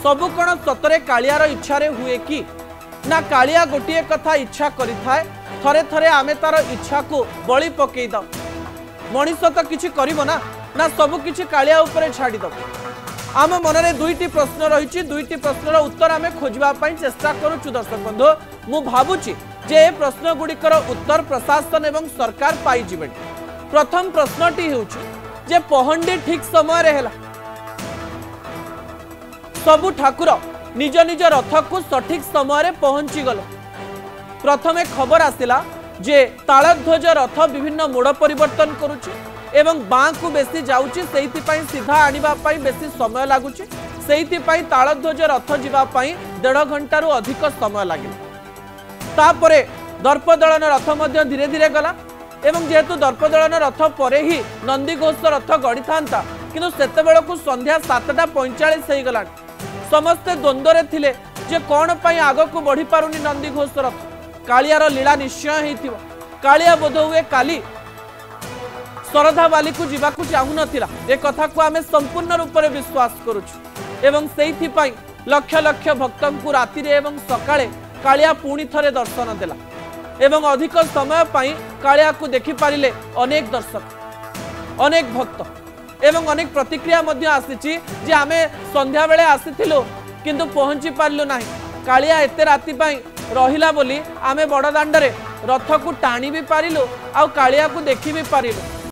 सबु कण सतरे कालियार इच्छा हुए कि ना कालिया गोटे कथा इच्छा करि थाए थरे थरे आमे तार इच्छा को बलि पकई द मनीष तो किछि करिवो ना ना सबु किछि कालिया ऊपर छाड़ी दब। आम मनरे दुईटी प्रश्न रही दुईटी प्रश्नर उत्तर आमे खोजबा पई चेष्टा करूछु दर्शक बंधु मु भाबुछि जे प्रश्न गुड़िकर उत्तर प्रशासन एवं सरकार पाई जिबे। प्रथम प्रश्नटी हेउछि जे पहंडी ठीक समय रे हेला सबु ठाकुर निज निज रथ को सठिक समय रे पहुंची गल। प्रथमे खबर आसिला जे तालध्वज रथ विभिन्न मोड़ परिवर्तन करुछि एवं बाँ को बेसी जाउछि सेहिति पई सीधा आनिबा पई बेसी समय लागुछि सेहिति पई तालध्वज रथ जिबा पई 1.5 घंटा रु अधिक समय लागिला। तापरे दर्पदलन रथ मध्य धीरे धीरे गला एवं जेहेतु दर्पदलन रथ परे ही नंदीघोष रथ गड़ी थांता किंतु सेते बेलकु संध्या 7:45 हो गला। समस्ते द्वंद्वरे थिले जे कोन पई आगो को बढ़ी पारुनी नंदीघोष रथ कालियार लीला निश्चय हेतिबो। कालिया बोध हुए काली शरधा बाली को जीवाकू चाहू नथिला ए कथा को आमे संपूर्ण रूप से विश्वास करूछु एवं सेहिथि पई लक्ष लक्ष भक्तन को राति रे एवं सकाळे कालिया पुणी थरे दर्शन देला एवं अधिक समय पई कालिया को देखि पारिले अनेक दर्शक अनेक भक्त एवं अनेक प्रतिक्रिया मध्य आसीची जे आमे संध्या बेले आसीथिलु किंतु पहुंची पारलु नाही कालिया एते राति पई रहिला बोली आमे बड़ दांडरे रथ को टाणी भी पारिलु आ कालिया को देखि भी पारिलु।